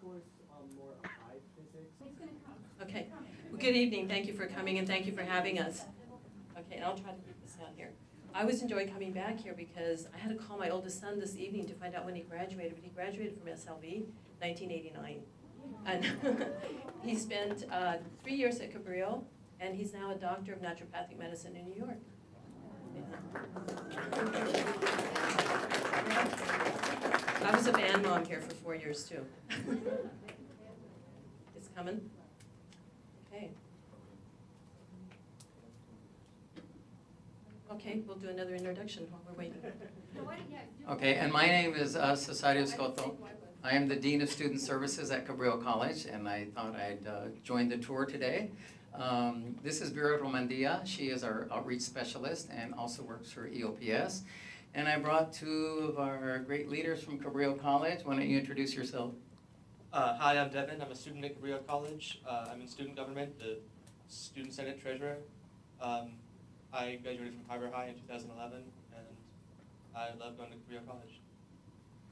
course more applied physics? Okay. Well, good evening. Thank you for coming and thank you for having us. Okay, and I'll try to keep this down here. I always enjoy coming back here because I had to call my oldest son this evening to find out when he graduated, but he graduated from SLV 1989. And he spent 3 years at Cabrillo, and he's now a doctor of naturopathic medicine in New York. I was a band mom here for 4 years too. It's coming? Okay. Okay, we'll do another introduction while we're waiting. Okay, and my name is Cesario Scotto. I am the Dean of Student Services at Cabrillo College, and I thought I'd join the tour today. This is Vera Romandia. She is our outreach specialist and also works for EOPS. And I brought two of our great leaders from Cabrillo College. Why don't you introduce yourself? Hi, I'm Devin. I'm a student at Cabrillo College. I'm in student government, the student senate treasurer. I graduated from Harbor High in 2011, and I love going to Cabrillo College.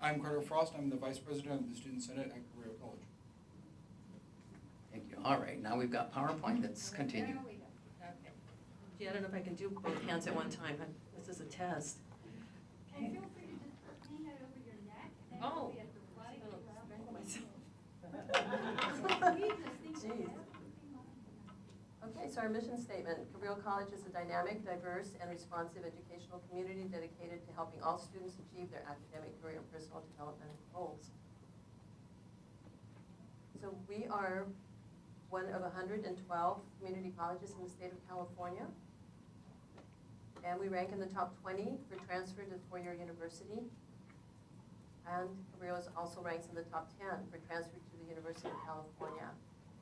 I'm Carter Frost. I'm the Vice President of the Student Senate at Cabrillo College. Thank you. All right, now we've got PowerPoint. Let's continue. Okay. Gee, I don't know if I can do both hands at one time. This is a test. Okay. Feel free to just hang it over your neck. And Oh. be at the body Jeez. Okay, so our mission statement, Cabrillo College is a dynamic, diverse, and responsive educational community dedicated to helping all students achieve their academic, career, and personal development goals. So we are one of 112 community colleges in the state of California. And we rank in the top 20 for transfer to four-year university. And Cabrillo also ranks in the top 10 for transfer to the University of California.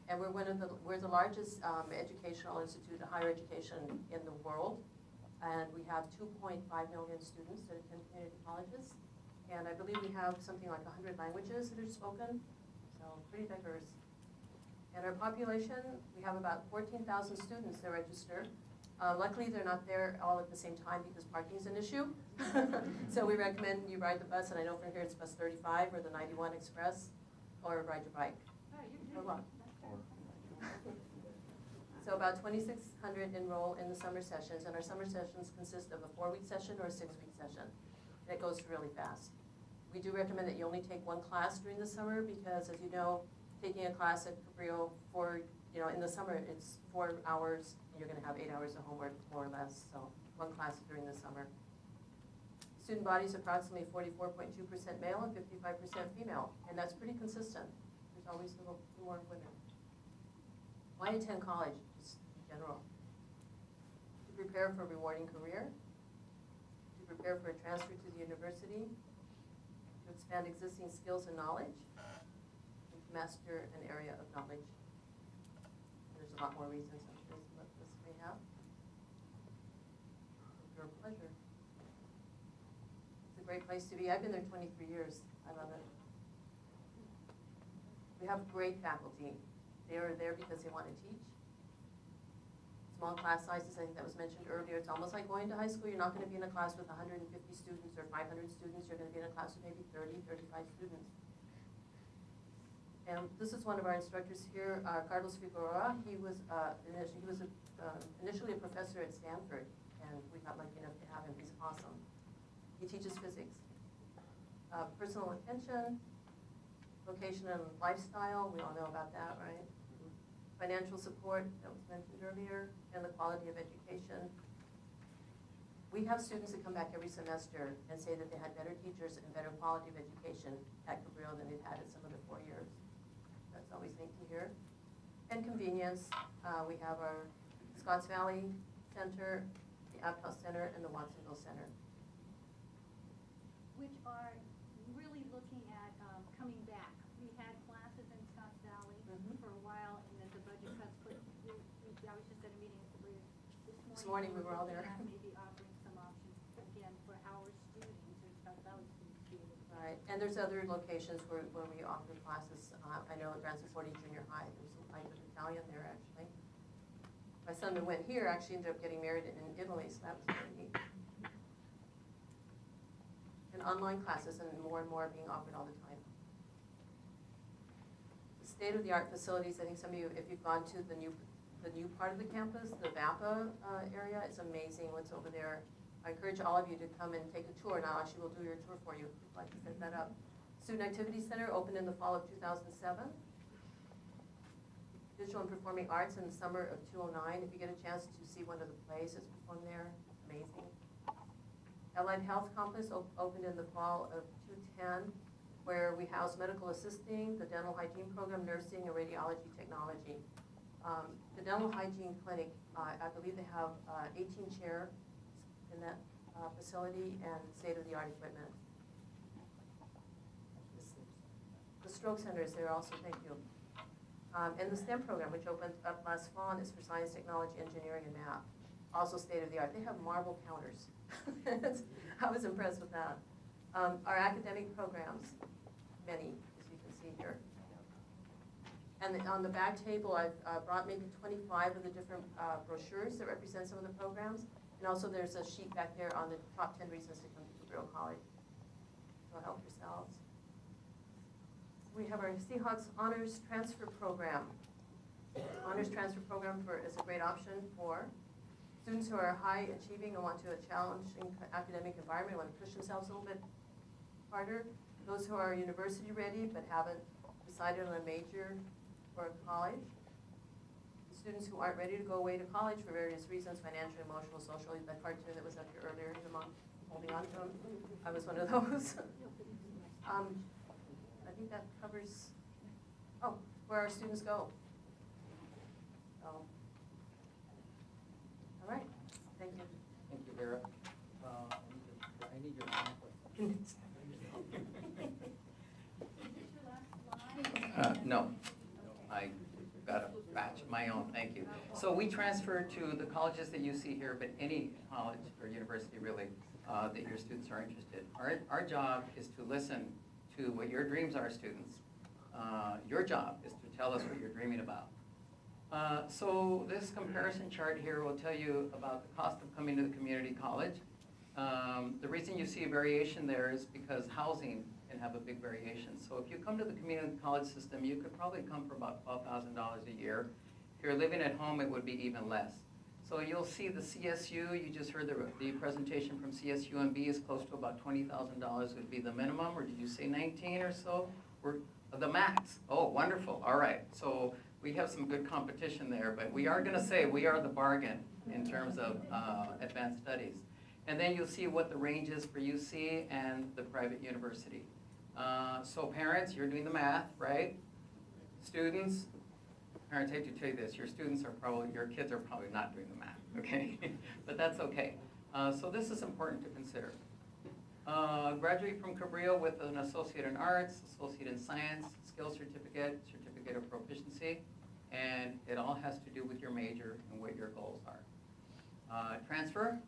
And we're the largest educational institute of higher education in the world. And we have 2.5 million students that attend community colleges. And I believe we have something like 100 languages that are spoken, so pretty diverse. And our population, we have about 14,000 students that register. Luckily, they're not there all at the same time because parking is an issue. So we recommend you ride the bus, and I know from here it's bus 35 or the 91 Express, or ride your bike. Or walk. So about 2,600 enroll in the summer sessions, and our summer sessions consist of a 4-week session or a 6-week session. And it goes really fast. We do recommend that you only take one class during the summer because, as you know, taking a class at Cabrillo in the summer, it's 4 hours, and you're going to have 8 hours of homework, more or less, so one class during the summer. Student body is approximately 44.2% male and 55% female, and that's pretty consistent. There's always a little more women. Why attend college, just in general? To prepare for a rewarding career, to prepare for a transfer to the university, to expand existing skills and knowledge, and to master an area of knowledge. And there's a lot more reasons I'm sure some of this may have. It's your pleasure. It's a great place to be. I've been there 23 years. I love it. We have great faculty. They are there because they want to teach. Small class sizes, I think that was mentioned earlier. It's almost like going to high school. You're not going to be in a class with 150 students or 500 students. You're going to be in a class with maybe 30, 35 students. And this is one of our instructors here, Carlos Figueroa. He was initially a professor at Stanford, and we got lucky enough to have him. He's awesome. He teaches physics. Personal attention, vocation and lifestyle, we all know about that, right? Financial support, that was mentioned earlier, and the quality of education. We have students that come back every semester and say that they had better teachers and better quality of education at Cabrillo than they've had at some of the 4 years. That's always neat to hear. And convenience, we have our Scotts Valley Center, the Aptos Center, and the Watsonville Center. which are really looking at coming back. We had classes in Scotts Valley for a while, and then the budget cuts put, I was just at a meeting this morning. We were all there. Maybe offering some options again for our students, or Scotts Valley students to be able to. Right, and there's other locations where we offer classes. I know at Grand Forty Junior High, there's a language Italian there actually. My son who went here actually ended up getting married in Italy, so that was really neat. And online classes and more are being offered all the time. state-of-the-art facilities. I think some of you, if you've gone to the new part of the campus, the VAPA area, it's amazing what's over there. I encourage all of you to come and take a tour. Now, Ashley will do your tour for you if you'd like to set that up. Student Activity Center opened in the fall of 2007. Visual and Performing Arts in the summer of 2009. If you get a chance to see one of the plays that's performed there, amazing. Allied Health Campus opened in the fall of 2010, where we house medical assisting, the dental hygiene program, nursing, and radiology technology. The dental hygiene clinic, I believe they have 18 chairs in that facility and state-of-the-art equipment. The stroke center is there also, thank you. And the STEM program, which opened up last fall, and is for science, technology, engineering, and math. Also state-of-the-art. They have marble counters. I was impressed with that. Our academic programs, many, as you can see here. And on the back table, I've brought maybe 25 of the different brochures that represent some of the programs. And also there's a sheet back there on the top 10 reasons to come to Cabrillo College. So help yourselves. We have our Seahawks Honors Transfer Program. Honors Transfer Program is a great option for students who are high achieving and want to a challenging academic environment, want to push themselves a little bit harder. Those who are university ready but haven't decided on a major or a college. Students who aren't ready to go away to college for various reasons, financial, emotional, social. That cartoon that was up here earlier, the mom holding on to them. I was one of those. I think that covers, where our students go. So, all right, thank you. Thank you, Vera. I need your no, I got a batch of my own, thank you. So we transfer to the colleges that you see here, but any college or university really that your students are interested. Our job is to listen to what your dreams are, students. Your job is to tell us what you're dreaming about. So this comparison chart here will tell you about the cost of coming to the community college. The reason you see a variation there is because housing can have a big variation. So if you come to the community college system, you could probably come for about $12,000 a year. If you're living at home, it would be even less. So you'll see the CSU, you just heard the presentation from CSUMB is close to about $20,000 would be the minimum, or did you say 19 or so? We're the max. Oh, wonderful. All right. So we have some good competition there, but we are going to say we are the bargain in terms of advanced studies. And then you'll see what the range is for UC and the private university. So parents, you're doing the math, right? Students, parents, I hate to tell you this, your kids are probably not doing the math, okay? But that's okay. So this is important to consider. Graduate from Cabrillo with an associate in arts, associate in science, skills certificate, certificate of proficiency, and it all has to do with your major and what your goals are. Transfer,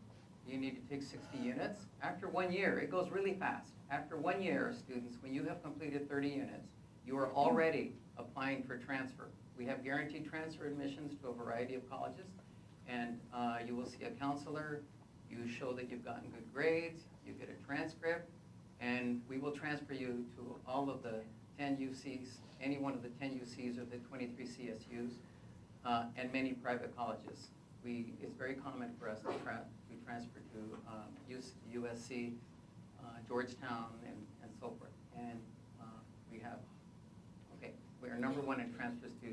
you need to take 60 units. After 1 year, it goes really fast. After 1 year, students, when you have completed 30 units, you are already applying for transfer. We have guaranteed transfer admissions to a variety of colleges, and you will see a counselor. You show that you've gotten good grades, you get a transcript, and we will transfer you to all of the 10 UCs, any one of the 10 UCs or the 23 CSUs, and many private colleges. It's very common for us to transfer to USC, Georgetown, and so forth. And we are number one in transfers to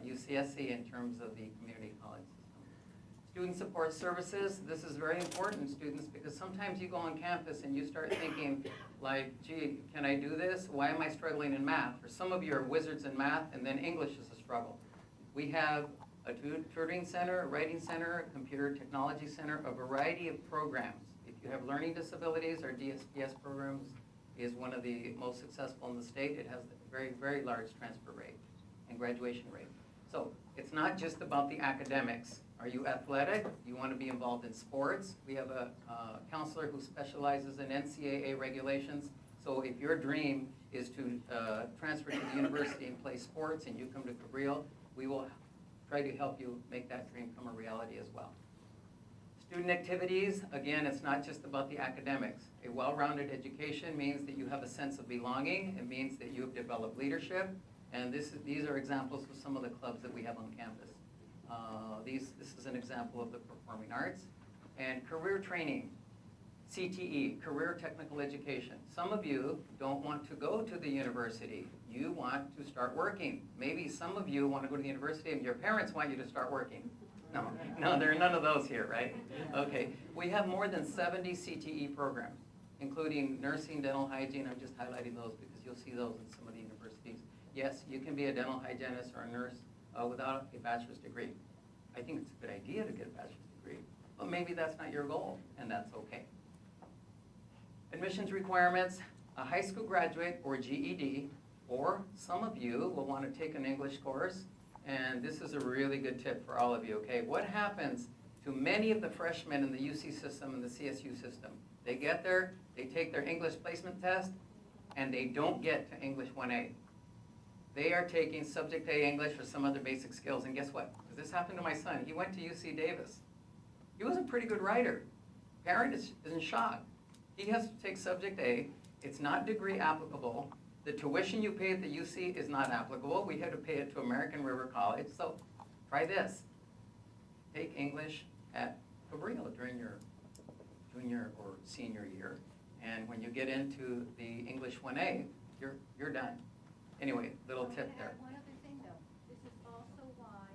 UCSC in terms of the community college system. Student support services, this is very important, students, because sometimes you go on campus and you start thinking like, gee, can I do this? Why am I struggling in math? Or some of you are wizards in math, and then English is a struggle. We have a tutoring center, a writing center, a computer technology center, a variety of programs. If you have learning disabilities, our DSPS programs is one of the most successful in the state. It has a very, very large transfer rate and graduation rate. So it's not just about the academics. Are you athletic? Do you want to be involved in sports? We have a counselor who specializes in NCAA regulations. So if your dream is to transfer to the university and play sports and you come to Cabrillo, we will try to help you make that dream come a reality as well. Student activities, again, it's not just about the academics. A well-rounded education means that you have a sense of belonging. It means that you have developed leadership. And these are examples of some of the clubs that we have on campus. This is an example of the performing arts. And career training, CTE, career technical education. Some of you don't want to go to the university. You want to start working. Maybe some of you want to go to the university and your parents want you to start working. No, there are none of those here, right? Okay, we have more than 70 CTE programs, including nursing, dental hygiene. I'm just highlighting those because you'll see those in some of the universities. Yes, you can be a dental hygienist or a nurse without a bachelor's degree. I think it's a good idea to get a bachelor's degree, but maybe that's not your goal, and that's okay. Admissions requirements, a high school graduate or GED, or some of you will want to take an English course, and this is a really good tip for all of you, okay? What happens to many of the freshmen in the UC system and the CSU system? They get there, they take their English placement test, and they don't get to English 1A. They are taking subject A English or some other basic skills, and guess what? Because this happened to my son. He went to UC Davis. He was a pretty good writer. Parent is in shock. He has to take subject A. It's not degree applicable. The tuition you pay at the UC is not applicable. We had to pay it to American River College. So try this. Take English at Cabrillo during your junior or senior year. And when you get into the English 1A, you're done. Anyway, little tip there. One other thing though, this is also why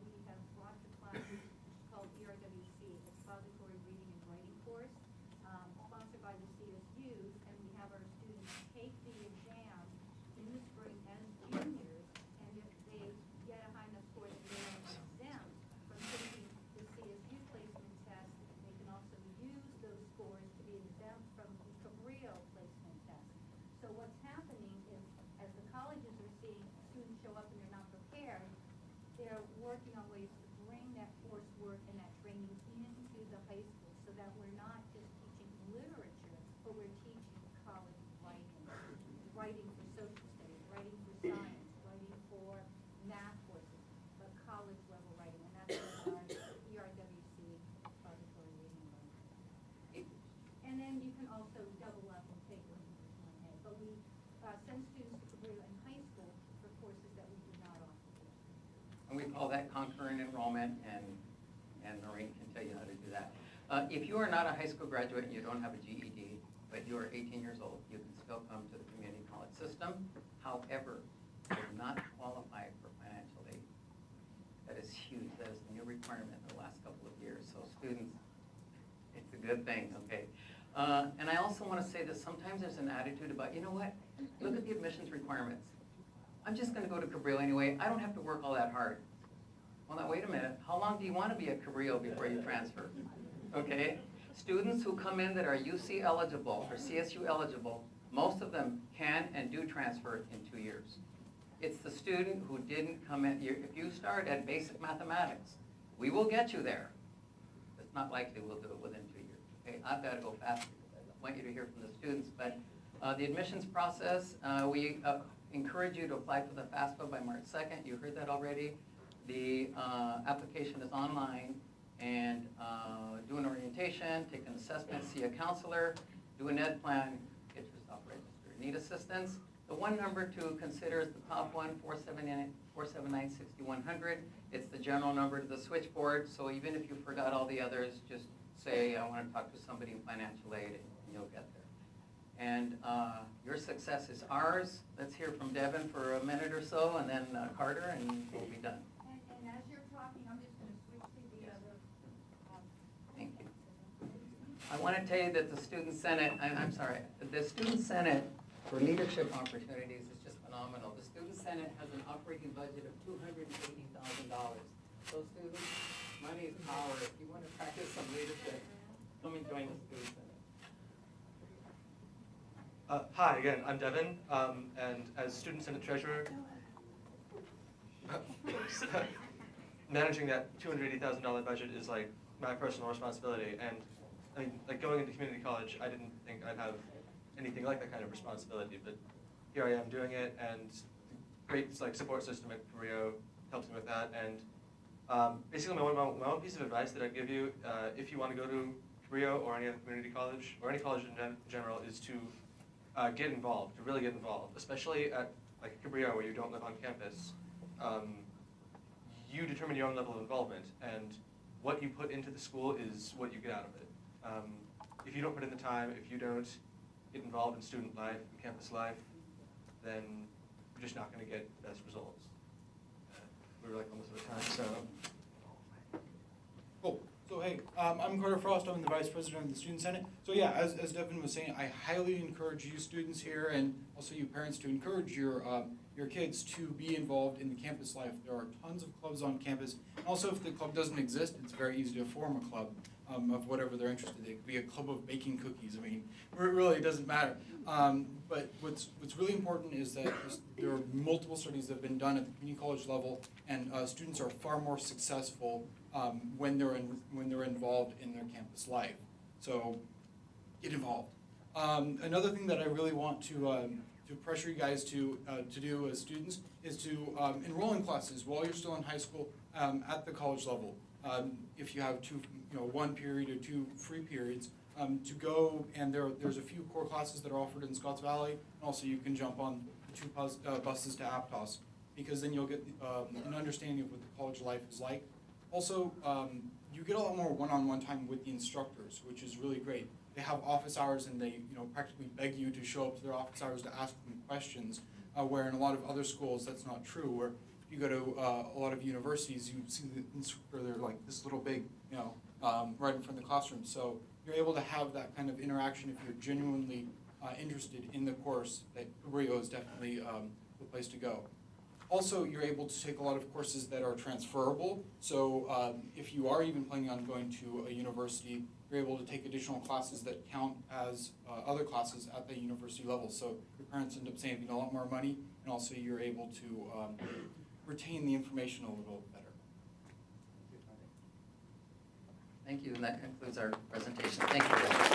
we have brought the classes called ERWC, Expository Reading and Writing Course, sponsored by the CSUs, and we have our students take the exam in the spring as juniors, and if they get a high enough score that they are exempt from taking the CSU placement test, they can also use those scores to be exempt from the Cabrillo placement test. So what's happening is, as the colleges are seeing students show up and they're not prepared, they're working on ways to bring that coursework and that training into the high school so that we're not just teaching literature, but we're teaching college writing, writing for social studies, writing for science, writing for math courses, but college level writing, and that's what our ERWC expository reading and writing. And then you can also double up and take an English 1A, but we send students to Cabrillo in high school for courses that we do not offer here. And we call that concurrent enrollment, and Noreen can tell you how to do that. If you are not a high school graduate and you don't have a GED, but you are 18 years old, you can still come to the community college system. However, you will not qualify for financial aid. That is huge. That is a new requirement in the last couple of years. So students, it's a good thing, okay? And I also want to say that sometimes there's an attitude about, you know what, look at the admissions requirements. I'm just going to go to Cabrillo anyway. I don't have to work all that hard. Well, now, wait a minute. How long do you want to be at Cabrillo before you transfer? Okay? Students who come in that are UC eligible or CSU eligible, most of them can and do transfer in 2 years. It's the student who didn't come in. If you start at basic mathematics, we will get you there. It's not likely we'll do it within 2 years. Okay, I've got to go fast because I want you to hear from the students. But the admissions process, we encourage you to apply for the FAFSA by March 2nd. You heard that already. The application is online, and do an orientation, take an assessment, see a counselor, do an ed plan, get yourself registered. Need assistance? The one number to consider is the top one, 479-6100. It's the general number to the switchboard, so even if you forgot all the others, just say, I want to talk to somebody in financial aid, and you'll get there. And your success is ours. Let's hear from Devin for a minute or so, and then Carter, and we'll be done. And as you're talking, I'm just going to switch to the other. Thank you. I want to tell you that the Student Senate, I'm sorry, the Student Senate for Leadership Opportunities is just phenomenal. The Student Senate has an operating budget of $280,000. So students, money is power. If you want to practice some leadership, come and join the Student Senate. Hi, again, I'm Devin, and as Student Senate Treasurer, managing that $280,000 budget is like my personal responsibility. And I mean, like going into community college, I didn't think I'd have anything like that kind of responsibility, but here I am doing it, and great like support system at Cabrillo helps me with that. And basically, my one piece of advice that I'd give you, if you want to go to Cabrillo or any other community college or any college in general, is to get involved, to really get involved, especially at like Cabrillo, where you don't live on campus, you determine your own level of involvement, and what you put into the school is what you get out of it. If you don't put in the time, if you don't get involved in student life and campus life, then you're just not going to get the best results. We're like almost out of time, so. Cool. So hey, I'm Carter Frost. I'm the Vice President of the Student Senate. So yeah, as Devin was saying, I highly encourage you students here and also you parents to encourage your kids to be involved in the campus life. There are tons of clubs on campus. And also, if the club doesn't exist, it's very easy to form a club of whatever they're interested in. It could be a club of baking cookies. I mean, it really doesn't matter. But what's really important is that there are multiple studies that have been done at the community college level, and students are far more successful when they're involved in their campus life. So get involved. Another thing that I really want to pressure you guys to do as students is to enroll in classes while you're still in high school at the college level. If you have one period or two free periods, to go, and there's a few core classes that are offered in Scotts Valley, and also you can jump on the two buses to Aptos, because then you'll get an understanding of what the college life is like. Also, you get a lot more one-on-one time with the instructors, which is really great. They have office hours, and they practically beg you to show up to their office hours to ask them questions, where in a lot of other schools that's not true. Where if you go to a lot of universities, you see the instructor, they're like this little big, right in front of the classroom. So you're able to have that kind of interaction if you're genuinely interested in the course. That Cabrillo is definitely the place to go. Also, you're able to take a lot of courses that are transferable. So if you are even planning on going to a university, you're able to take additional classes that count as other classes at the university level. So your parents end up saving a lot more money, and also you're able to retain the information a little better. Thank you, and that concludes our presentation. Thank you.